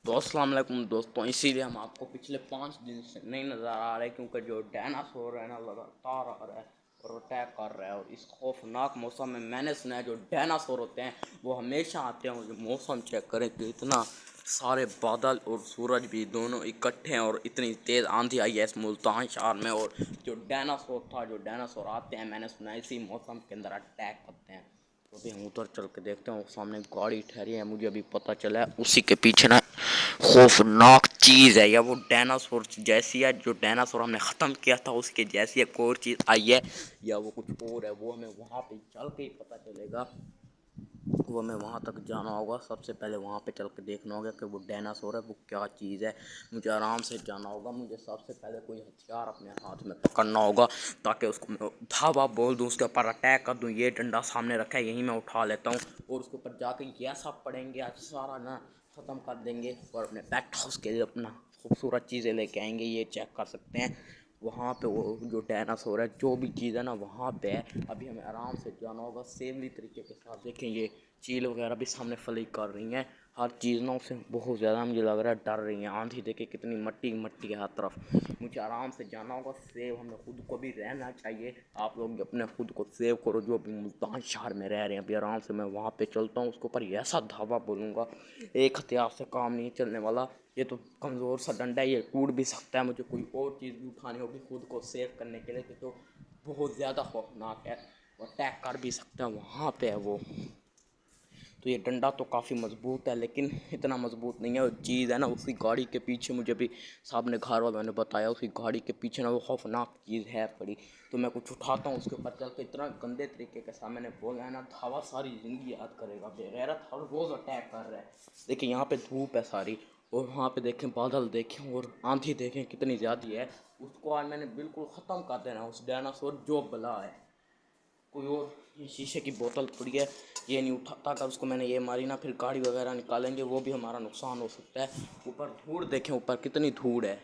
तो अस्सलाम वालेकुम दोस्तों, इसीलिए हम आपको पिछले 5 दिन से नहीं नज़र आ रहे क्योंकि जो डायनासोर है ना लगातार आ रहा है और अटैक कर रहा है। और इस खौफनाक मौसम में मैंने सुना है जो डायनासोर होते हैं वो हमेशा आते हैं। और जो मौसम चेक करें कि इतना सारे बादल और सूरज भी दोनों इकट्ठे हैं और इतनी तेज़ आंधी आई है इस मुल्तान शहर में। और जो डायनासोर आते हैं मैंने सुना है इसी मौसम के अंदर अटैक करते हैं। तो अभी हम उधर चल के देखते हैं, सामने गाड़ी ठहरी है, मुझे अभी पता चला है उसी के पीछे ना खौफनाक चीज़ है, या वो डायनासोर जैसी है जो डायनासोर हमने ख़त्म किया था उसके जैसी एक और चीज़ आई है, या वो कुछ और है। वो हमें वहाँ पे चल के ही पता चलेगा। वो हमें वहाँ तक जाना होगा, सबसे पहले वहाँ पे चल के देखना होगा कि वो डायनासोर है वो क्या चीज़ है। मुझे आराम से जाना होगा, मुझे सबसे पहले कोई हथियार अपने हाथ में पकड़ना होगा ताकि उसको मैं धावा बोल दूँ, उसके ऊपर अटैक कर दूँ। ये डंडा सामने रखा है, यहीं मैं उठा लेता हूँ और उसके ऊपर जाके ये सब पड़ेंगे, आज सारा ना ख़त्म कर देंगे और अपने पेट हाउस के लिए अपना खूबसूरत चीज़ें लेके आएंगे। ये चेक कर सकते हैं वहाँ पे वो जो डायनासोर है, जो भी चीज़ है ना वहाँ पे है। अभी हमें आराम से जाना होगा सेवली तरीके के साथ। देखें ये चील वगैरह भी सामने फ्लाई कर रही हैं, हर चीज़ ना उससे बहुत ज़्यादा मुझे लग रहा है डर रही हैं। आंधी देखे कितनी मट्टी मट्टी है हर तरफ। मुझे आराम से जाना होगा, सेव हमें खुद को भी रहना चाहिए। आप लोग भी अपने खुद को सेव करो जो भी मुल्तान शहर में रह रहे हैं। अभी आराम से मैं वहाँ पे चलता हूँ, उसके ऊपर ऐसा धावा बोलूँगा, एक हथियार से काम नहीं चलने वाला। ये तो कमज़ोर सा डंडा है, ये टूट भी सकता है। मुझे कोई और चीज़ भी उठानी होगी खुद को सेव करने के लिए, तो बहुत ज़्यादा खौफनाक है, वो अटैक कर भी सकता है। वहाँ पे है वो, तो ये डंडा तो काफ़ी मज़बूत है लेकिन इतना मज़बूत नहीं है। वो चीज़ है ना उसी गाड़ी के पीछे, मुझे भी साहब ने घर वालों ने बताया उसी गाड़ी के पीछे ना वो खौफनाक चीज़ है पड़ी। तो मैं कुछ उठाता हूँ, उसके ऊपर चल के इतना गंदे तरीके के साथ मैंने बोला है ना, धावा सारी ज़िंदगी याद करेगा। बेगैरत हर रोज़ अटैक कर रहा है। देखिए यहाँ पे धूप है सारी, और वहाँ पे देखें बादल देखें और आंधी देखें कितनी ज़्यादा है। उसको आज मैंने बिल्कुल ख़त्म कर देना उस डायनासोर जो बला है। कोई और ये शीशे की बोतल पड़ी है, ये नहीं उठाता, अगर उसको मैंने ये मारी ना फिर गाड़ी वगैरह निकालेंगे, वो भी हमारा नुकसान हो सकता है। ऊपर धूड़ देखें, ऊपर कितनी धूड़ है,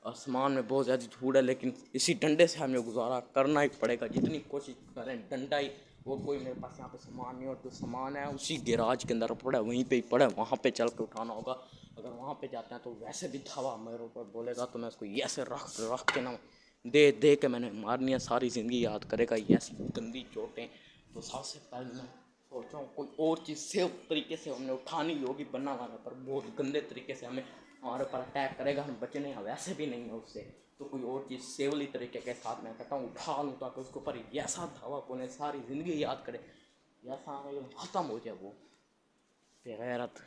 आसमान में बहुत ज़्यादा धूड़ है, लेकिन इसी डंडे से हमें गुजारा करना ही पड़ेगा। जितनी कोशिश करें डंडा ही, वो कोई मेरे पास यहाँ पे सामान नहीं, और जो सामान है उसी गैराज के अंदर पड़ा है, वहीं पे ही पड़ा है, वहाँ पे चल के उठाना होगा। अगर वहाँ पे जाते हैं तो वैसे भी धावा मेरे ऊपर बोलेगा तो मैं उसको ऐसे रख रख के ना दे दे के मैंने मारनी है, सारी ज़िंदगी याद करेगा ये ऐसी गंदी चोटें। तो सबसे पहले मैं सोच रहा हूँ कोई और चीज़ सेफ तरीके से हमने उठानी होगी, बनना वाला पर बहुत गंदे तरीके से हमें हमारे ऊपर अटैक करेगा, हम बचने हैं वैसे भी नहीं है उससे। तो कोई और चीज़ सेवली तरीके के साथ मैं कहता हूँ उठा लूँ ताकि उसके ऊपर ऐसा धावा बोले सारी ज़िंदगी याद करे, ऐसा ख़त्म हो जाए वो बेगैरत।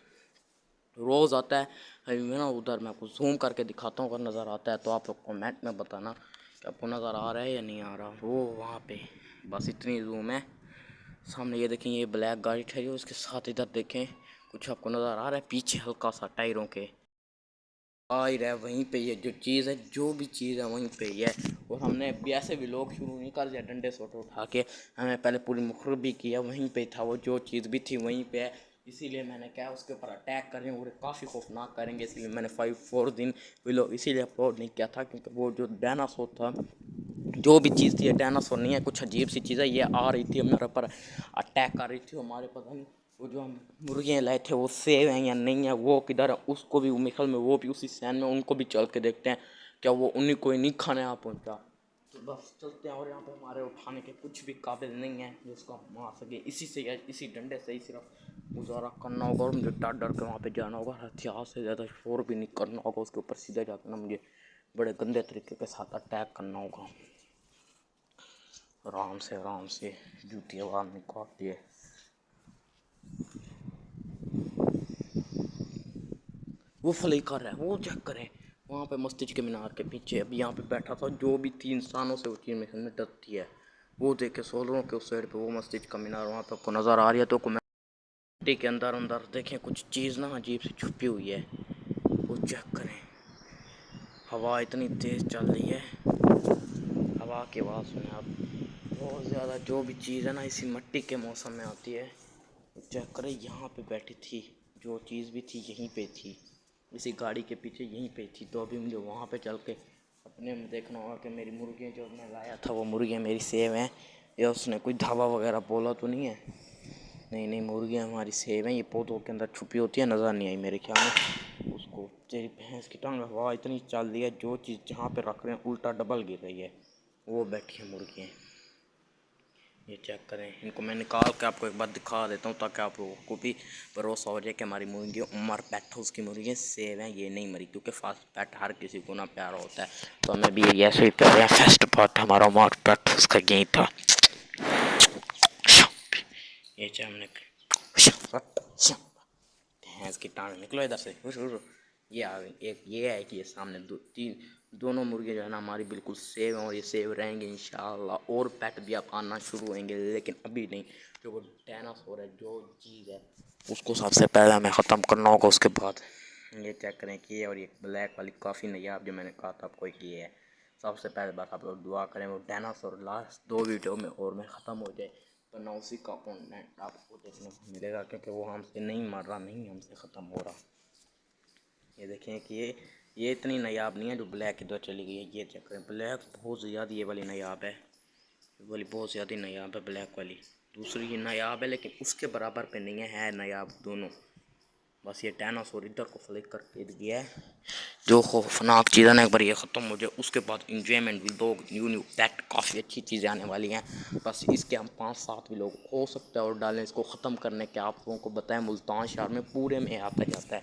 रोज़ आता है अभी मैं ना उधर, मैं आपको जूम करके दिखाता हूँ, अगर नज़र आता है तो आप लोग कमेंट में बताना कि आपको नज़र आ रहा है या नहीं आ रहा। वो वहाँ पे बस इतनी जूम है। सामने ये देखें, ये ब्लैक गाड़ी ठहरी है, उसके साथ इधर देखें कुछ आपको नज़र आ रहा है पीछे हल्का सा टायरों के आ ही रहा है। वहीं पे ये जो चीज़ है, जो भी चीज़ है वहीं पे ही है। और हमने ऐसे भी लोग शुरू नहीं कर दिया डंडे सोटे उठा के, हमें पहले पूरी मुखर भी किया, वहीं पे था वो, जो चीज़ भी थी वहीं पे है। इसीलिए मैंने क्या उसके ऊपर अटैक कर रहे हैं और काफ़ी खौफनाक करेंगे, इसलिए मैंने 5-4 दिन वीडियो इसीलिए अपलोड नहीं किया था क्योंकि वो जो डायनासोर था, जो भी चीज़ थी, ये डायनासोर नहीं है, कुछ अजीब सी चीज़ है, ये आ रही थी हमारे ऊपर अटैक कर रही थी। हमारे पता नहीं वो जो हम मुर्गियाँ लाए थे वो सेव हैं या नहीं है, वो किधर है, उसको भी मिसल में वो भी उसी सैन में, उनको भी चल के देखते हैं क्या वो उन्हीं को ही नहीं खाने आ पहुँचा। तो बस चलते हैं, और यहाँ पे हमारे उठाने के कुछ भी काबिल नहीं है जिसको हम मार सके। इसी से या इसी डंडे से ही सिर्फ गुजारा करना होगा, और मुझे डर डर के वहाँ पे जाना होगा, हथियार से ज़्यादा शोर भी नहीं करना होगा। उसके ऊपर सीधे जाकर ना मुझे बड़े गंदे तरीके के साथ अटैक करना होगा। आराम से जूती आवाज़ निकालती है। वो फ्लाई कर रहा है, वो चेक करें वहाँ पे मस्जिद के मीनार के पीछे। अभी यहाँ पे बैठा था, जो भी 3 इंसानों से वो चीज़ में डरती है। वो देखे सोलरों के उस साइड पे वो मस्जिद का मीनार वहाँ पे आपको नज़र आ रही है। तो मिट्टी के अंदर अंदर देखें कुछ चीज़ ना अजीब सी छुपी हुई है, वो चेक करें। हवा इतनी तेज़ चल रही है, हवा की आवाज़ सुने आप, बहुत ज़्यादा। जो भी चीज़ है ना इसी मिट्टी के मौसम में आती है। चेक करें यहाँ पे बैठी थी, जो चीज़ भी थी यहीं पे थी, इसी गाड़ी के पीछे यहीं पे थी। तो अभी मुझे वहाँ पे चल के अपने में देखना होगा कि मेरी मुर्गियाँ जो मैं लाया था वो मुर्गियाँ मेरी सेव हैं, या उसने कोई धावा वगैरह बोला तो नहीं है। नई नई मुर्गियाँ हमारी सेव हैं, ये पौधों के अंदर छुपी होती है, नज़र नहीं आई मेरे ख्याल में उसको। तेरी भैंस की टांग हवा इतनी चल रही है, जो चीज़ जहाँ पे रख रहे हैं उल्टा डबल गिर रही है। वो बैठी है मुर्गियाँ, ये चेक करें। इनको मैं निकाल के आपको एक बार दिखा देता हूँ ताकि आप लोगों को भी भरोसा हो जाए कि हमारी मुर्गियाँ उमर पेट हाउस की मुर्गियाँ सेव हैं, ये नहीं मरी। क्योंकि फास्ट पेट हर किसी को ना प्यारा होता है, तो हमें भी ऐसे ही प्यारे हैं। फर्स्ट पार्ट हमारा उमर पेट हाउस का यही था। ये चाहे हमने भैंस की टांग निकलो इधर से। ये आ गई एक, ये है कि ये सामने दोनों मुर्गे जो है ना हमारी बिल्कुल सेव हैं और ये सेव रहेंगे इंशाल्लाह। और पेट भी अब आना शुरू होंगे, लेकिन अभी नहीं। जो वो डायनासोर है, जो चीज़ है, उसको सबसे पहले हमें ख़त्म करना होगा। उसके बाद ये चेक करें कि ये और ये ब्लैक वाली काफ़ी नायाब जो मैंने कहा था आपको ये है। सबसे पहले बात आप लोग दुआ करें वो डायनासोर लास्ट 2 वीडियो में और में ख़त्म हो जाए, तो ना उसी का कंटेंट आपको देखने को मिलेगा, क्योंकि वो हमसे नहीं मर रहा, नहीं हमसे ख़त्म हो रहा। ये देखें कि ये इतनी नायाब नहीं है जो ब्लैक इधर चली गई है। ये चेक करें, ब्लैक बहुत ज़्यादा ये वाली नायाब है, ये वाली बहुत ज़्यादा नायाब है ब्लैक वाली। दूसरी ये नायाब है लेकिन उसके बराबर पे नहीं है नायाब दोनों। बस ये डायनासोर इधर को फ्लिक करके गया है। जो खौफनाक चीज़ है ना, एक बार ये ख़त्म हो जाए उसके बाद इंजॉयमेंट भी लोग न्यू पैक्ट काफ़ी अच्छी चीज़ें आने वाली हैं। बस इसके हम 5-7 भी लोग हो सकता है और डालें इसको ख़त्म करने के। आप लोगों को बताएं मुल्तान शहर में पूरे में आता जाता है।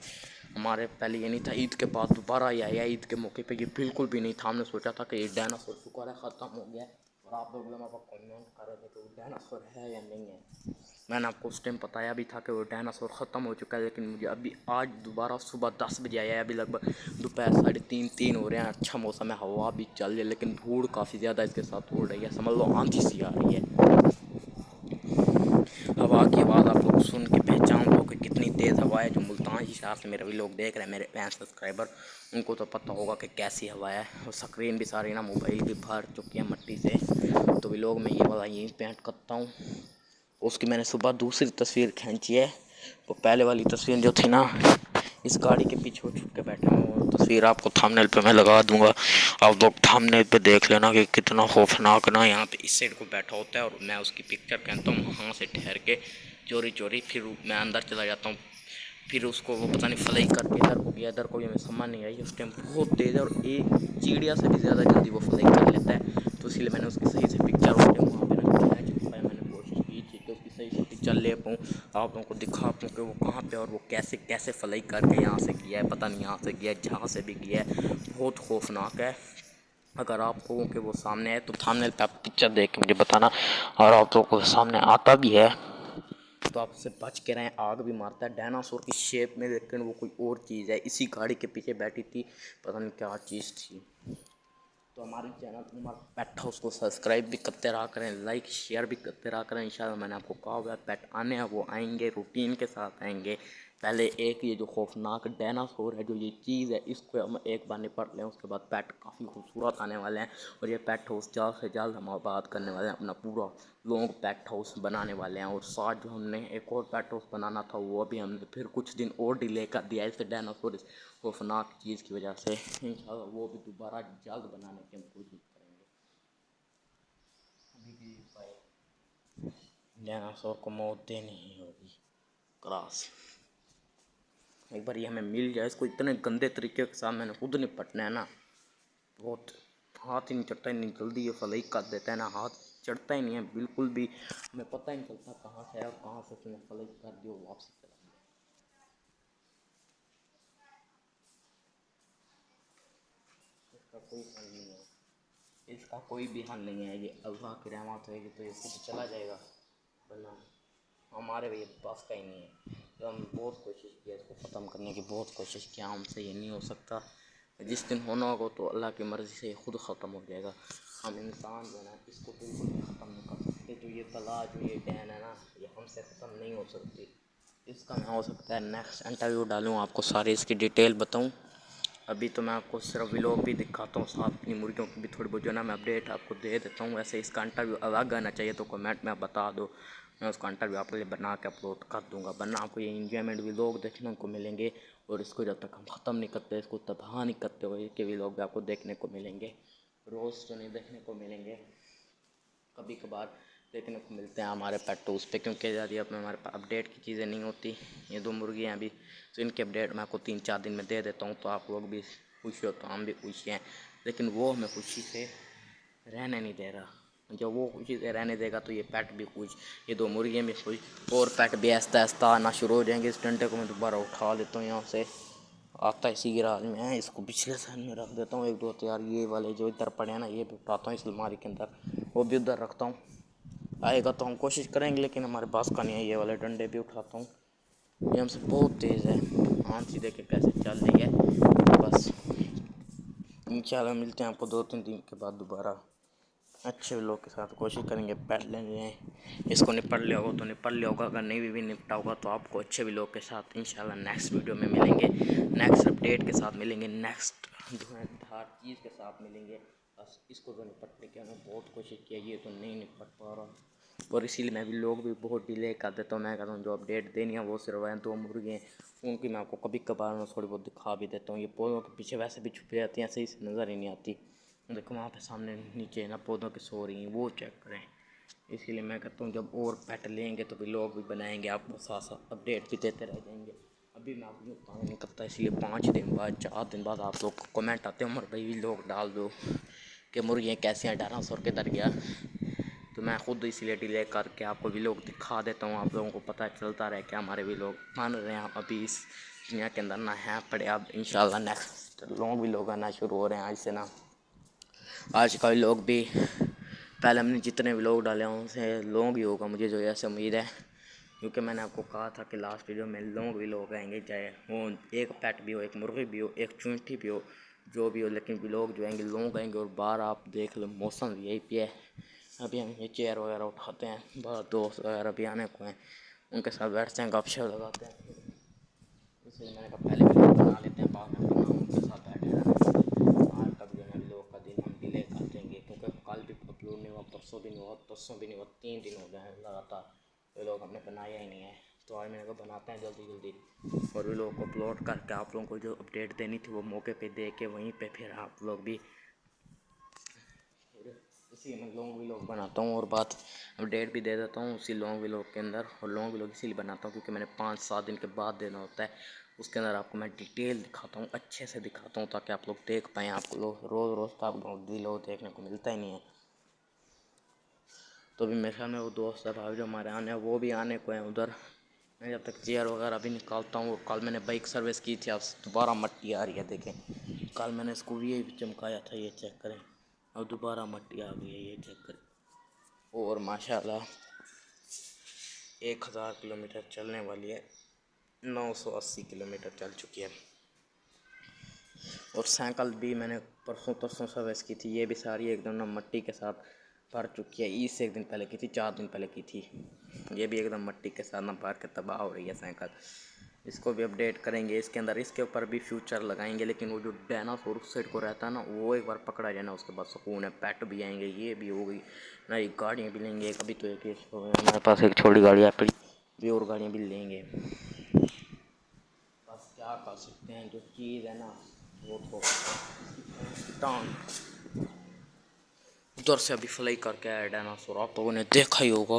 हमारे पहले ये नहीं था, ईद के बाद दोबारा ये आया। ईद के मौके पे ये बिल्कुल भी नहीं था। हमने सोचा था कि ये डायनासोर शुक्र है ख़त्म हो गया, और आप लोग मेरे पास कमेंट कर रहे थे कि वो डायनासोर है या नहीं है। मैंने आपको उस टाइम बताया भी था कि वो डायनासोर ख़त्म हो चुका है, लेकिन मुझे अभी आज दोबारा सुबह 10 बजे आया है। अभी लगभग दोपहर 3:30 हो रहे हैं। अच्छा मौसम है, हवा भी चल रही है, लेकिन धूड़ काफ़ी ज़्यादा इसके साथ उड़ रही है। समझ लो आंधी सी आ रही है। हवा की आवाज़ आप लोग सुन के पहचान लो कि कितनी तेज़ हवा है। जो मुल्तान शहर से मेरे भी लोग देख रहे हैं, मेरे फैन सब्सक्राइबर, उनको तो पता होगा कि कैसी हवा है। और स्क्रीन भी सारी ना मोबाइल भी भर चुकी है मट्टी से। तो भी लोग मैं ये वाला यहीं पेंट करता हूँ। उसकी मैंने सुबह दूसरी तस्वीर खींची है। वो पहले वाली तस्वीर जो थी ना, इस गाड़ी के पीछे वो छुप के बैठा हूँ, वो तस्वीर आपको थंबनेल पे मैं लगा दूंगा। आप लोग थंबनेल पे देख लेना कि कितना खौफनाक ना यहाँ पे इस साइड को बैठा होता है, और मैं उसकी पिक्चर पहनता हूँ वहाँ से ठहर के चोरी चोरी। फिर मैं अंदर चला जाता हूँ, फिर उसको वो पता नहीं फ्लाई करके इधर को गया, इधर को भी हमें समझ नहीं आई। उस टाइम बहुत तेज़ है और एक चिड़िया से भी ज़्यादा जल्दी वो फ्लाई कर लेता है। तो इसलिए मैंने उसकी सही से पिक्चर उस टाइम वहाँ पर ना खींच पाया। मैंने कोशिश की थी कि उसकी सही से पिक्चर ले पाऊँ, आप लोगों को दिखा पाऊँ कि वो कहाँ पे और वो कैसे कैसे फ्लाई करके यहाँ से गया है। पता नहीं यहाँ से गया है, जहाँ से भी गया है, बहुत खौफनाक है। अगर आप लोगों के वो सामने है तो थंबनेल पे आप पिक्चर देख के मुझे बताना। और आप लोगों को सामने आता भी है तो आप उससे बच के रहें। आग भी मारता है डायनासोर की शेप में, लेकिन वो कोई और चीज़ है। इसी गाड़ी के पीछे बैठी थी, पता नहीं क्या चीज़ थी। तो हमारे चैनल उमर पेट हाउस को सब्सक्राइब भी करते रहा करें, लाइक शेयर भी करते रहा करें। इंशाल्लाह मैंने आपको कहा हुआ है पेट आने हैं, वो आएंगे, रूटीन के साथ आएंगे। पहले एक ये जो खौफनाक डायनासोर है, जो ये चीज़ है, इसको हम एक बार निपट लें, उसके बाद पेट काफ़ी खूबसूरत आने वाले हैं। और ये पेट हाउस जल्द से जल्द हम आबाद करने वाले हैं, अपना पूरा लॉन्ग पेट हाउस बनाने वाले हैं। और साथ जो हमने एक और पेट हाउस बनाना था, वो अभी हमने फिर कुछ दिन और डिले कर दिया इस डायनासोर इस खौफनाक चीज़ की वजह से। इंशाल्लाह वो भी दोबारा जल्द बनाने की हम कोशिश करेंगे। अभी भी डायनासोर को मौत देनी ही होगी क्रॉस। एक बार ये हमें मिल जाए, इसको इतने गंदे तरीके के साथ मैंने खुद निपटना है ना, बहुत हाथ ही नहीं चढ़ता, नहीं जल्दी ये फ्लाई कर देता है ना, हाथ चढ़ता ही नहीं है बिल्कुल भी। हमें पता ही नहीं चलता कहाँ से है और कहाँ से उसने फ्लाई कर दिया, वापसी चला गया। इसका कोई हल नहीं है, इसका कोई भी हल नहीं है। ये अल्लाह की रहमत होगी तो ये खुद चला जाएगा, वरना हमारे भी पास का ही नहीं है। तो हम बहुत कोशिश किया इसको ख़त्म करने की, बहुत कोशिश किया, हमसे ये नहीं हो सकता। जिस दिन होना होगा तो अल्लाह की मर्ज़ी से खुद ख़त्म हो जाएगा। हम इंसान जो है ना, इसको बिल्कुल भी ख़त्म नहीं कर सकते। जो ये बला, जो ये डैन है ना, ये हमसे ख़त्म नहीं हो सकती। इसका मैं हो सकता है नेक्स्ट इंटरव्यू डालूँ, आपको सारी इसकी डिटेल बताऊँ। अभी तो मैं आपको सिर्फ व्लॉग भी दिखाता हूँ, साथ अपनी मुर्गियों की भी थोड़ी बहुत जो ना मैं अपडेट आपको दे देता हूँ। वैसे इसका इंटरव्यू अलग आना चाहिए तो कमेंट में आप बता दो, मैं उसका इंटरव्यू आपके लिए बना के अपलोड कर दूँगा। वरना आपको ये इंजॉयमेंट व्लॉग देखने को मिलेंगे, और इसको जब तक हम ख़त्म नहीं करते, इसको तबाह नहीं करते हुए के व्लॉग भी आपको देखने को मिलेंगे। रोज़ तो नहीं देखने को मिलेंगे, कभी कभार देखने को मिलते हैं हमारे पेट उस पर, क्योंकि यदि अब हमारे पास अपडेट की चीज़ें नहीं होती। ये 2 मुर्गी हैं अभी, तो इनके अपडेट मैं आपको 3-4 दिन में दे देता हूँ, तो आप लोग भी खुश हो तो हम भी खुश हैं। लेकिन वो हमें खुशी से रहने नहीं दे रहा। जब वो खुशी से रहने देगा तो ये पेट भी खुश, ये 2 मुर्गियाँ भी खुश, और पेट भी आहिस्ता आहिस्ता आना शुरू हो जाएंगे। इस डंडे को मैं दोबारा उठा लेता हूँ यहाँ से, आता इसी गिराज में है, इसको पिछले साइड में रख देता हूँ। 1-2 तैयार ये वाले जो इधर पड़े हैं ना, ये भी उठाता हूँ इस अलमारी के अंदर, वो भी उधर रखता हूँ। आएगा तो हम कोशिश करेंगे, लेकिन हमारे पास का नहीं है। ये वाले डंडे भी उठाता हूँ, ये हमसे बहुत तेज़ है। आंची देखे कैसे चल रही है। बस इंशाल्लाह मिलते हैं आपको 2-3 दिन के बाद दोबारा अच्छे लोग के साथ। कोशिश करेंगे पैट लेने, इसको निपट लिया होगा तो निपट लिया होगा, अगर नहीं भी निपटा होगा तो आपको अच्छे भी लोग के साथ इंशाल्लाह नेक्स्ट वीडियो में मिलेंगे, नेक्स्ट अपडेट के साथ मिलेंगे, नेक्स्ट हर चीज़ के साथ मिलेंगे। बस इसको तो निपटने की हमने बहुत कोशिश की, ये तो नहीं निपट पा रहा, और इसीलिए मैं भी लोग भी बहुत डिले कर देता हूँ। मैं कहता हूँ जो अपडेट देनी है वो सिर्फ 2 मुर्गे हैं, उनकी मैं आपको कभी कभार में थोड़ी बहुत दिखा भी देता हूँ। ये पौधों के पीछे वैसे भी छुप जाती हैं, सही से नज़र ही नहीं आती। देखो वहाँ पे सामने नीचे ना पौधों के सो रही हैं, वो चेक करें। इसीलिए मैं कहता हूँ जब और पेट लेंगे तो भी लोग भी बनाएंगे, आपको साथ साथ अपडेट भी देते रह जाएंगे। अभी मैं आपको काम नहीं करता, इसलिए 5 दिन बाद 4 दिन बाद आप लोग को कमेंट आते हैं, उमर भाई भी लोग डाल दो कि मुर्गियाँ कैसी हैं, डायनासोर किधर गया। तो मैं खुद इसलिए डिले करके आपको भी लोग दिखा देता हूँ, आप लोगों को पता चलता रहे कि हमारे भी लोग मान रहे हैं अभी इस दुनिया के अंदर ना है पड़े। अब इंशाल्लाह नेक्स्ट लोग भी लोग आना शुरू हो रहे हैं आज से ना। आजकल लोग भी, पहले हमने जितने भी लोग डाले हैं उनसे लोग ही होगा, मुझे जो ऐसे उम्मीद है, क्योंकि मैंने आपको कहा था कि लास्ट वीडियो में लोग भी लोग आएंगे, चाहे वो एक पेट भी हो, एक मुर्गी भी हो, एक चूंटी भी हो, जो भी हो, लेकिन भी लोग जो आएंगे लोग आएंगे। और बाहर आप देख लो मौसम यही पे है, अभी हम ये चेयर वगैरह उठाते हैं, बाहर दोस्त वगैरह भी आने को हैं, उनके साथ बैठते हैं, गपशप लगाते हैं। इसलिए मैंने कहा पहले वीडियो बना लेते हैं, बाद में उनके साथ बैठे रहना। आज का वीडियो में लोग का दिन हम डिले कर देंगे, क्योंकि कल भी अपलोड नहीं हुआ, परसों भी नहीं हुआ, परसों भी नहीं हुआ, 3 दिन हो गए हैं लगातार, ये लोग हमने बनाया ही नहीं है। तो आज मैंने कहा बनाते हैं जल्दी जल्दी, और भी लोगों को अपलोड करके आप लोगों को जो अपडेट देनी थी वो मौके पे दे के वहीं पे फिर आप लोग भी, इसी मैं लॉन्ग व्लॉग बनाता हूँ और बात अपडेट भी दे देता हूँ उसी लॉन्ग व्लॉग के अंदर। और लॉन्ग व्लॉग इसीलिए बनाता हूँ क्योंकि मैंने 5-7 दिन के बाद देना होता है, उसके अंदर आपको मैं डिटेल दिखाता हूँ, अच्छे से दिखाता हूँ, ताकि आप लोग देख पाएँ। आपको लोग रोज़ रोज़ तो आपको व्लॉग देखने को मिलता ही नहीं है। तो भी मेरे ख्याल में वो दोस्त है भाई जो हमारे आने वो भी आने को हैं उधर। मैं जब तक चेयर वगैरह भी निकालता हूँ। कल मैंने बाइक सर्विस की थी, अब दोबारा मट्टी आ रही है, देखें कल मैंने इसको भी चमकाया था, ये चेक करें, अब दोबारा मट्टी आ गई है, ये चेक करें। और माशाल्लाह 1000 किलोमीटर चलने वाली है, 980 किलोमीटर चल चुकी है। और साइकिल भी मैंने परसों तरसों सर्विस की थी, ये भी सारी एकदम ना मट्टी के साथ भर चुकी है। ईद से 1 दिन पहले की थी, 4 दिन पहले की थी, ये भी एकदम मट्टी के साथ ना भर के तबाह हो रही है साइकिल। इसको भी अपडेट करेंगे, इसके अंदर इसके ऊपर भी फ्यूचर लगाएंगे। लेकिन वो जो डायनासोर उस साइड को रहता है ना, वो एक बार पकड़ा जाए ना, उसके बाद सुकून है। पेट भी आएंगे, ये भी हो गई ना, एक गाड़ियाँ भी लेंगे। अभी तो एक हमारे पास एक छोटी गाड़ी है पड़ी भी, और गाड़ियाँ भी लेंगे। बस क्या कर सकते हैं, जो चीज़ है ना वो तो टांग उधर से अभी फ्लाई करके आया डायनासोर, आप लोगों ने देखा ही होगा।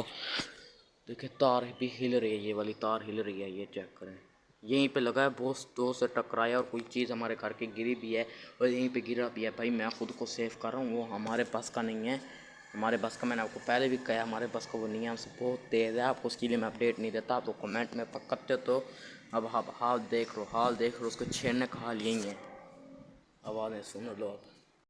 देखिए तार भी हिल रही है, ये वाली तार हिल रही है, ये चेक करें, यहीं पे लगा है, बहुत दोस्त से टकराया और कोई चीज़ हमारे घर की गिरी भी है और यहीं पे गिरा भी है। भाई मैं खुद को सेव कर रहा हूँ, वो हमारे बस का नहीं है, हमारे बस का मैंने आपको पहले भी कहा, हमारे बस का वो नहीं है, हमसे बहुत तेज़ है। आपको उसके लिए मैं अपडेट नहीं देता, आप तो कमेंट में पकड़ते तो। अब आप हाल देख लो, हाल देख लो, उसको छेड़ने का हाल यही है। आवाज़ें सुन लो आप।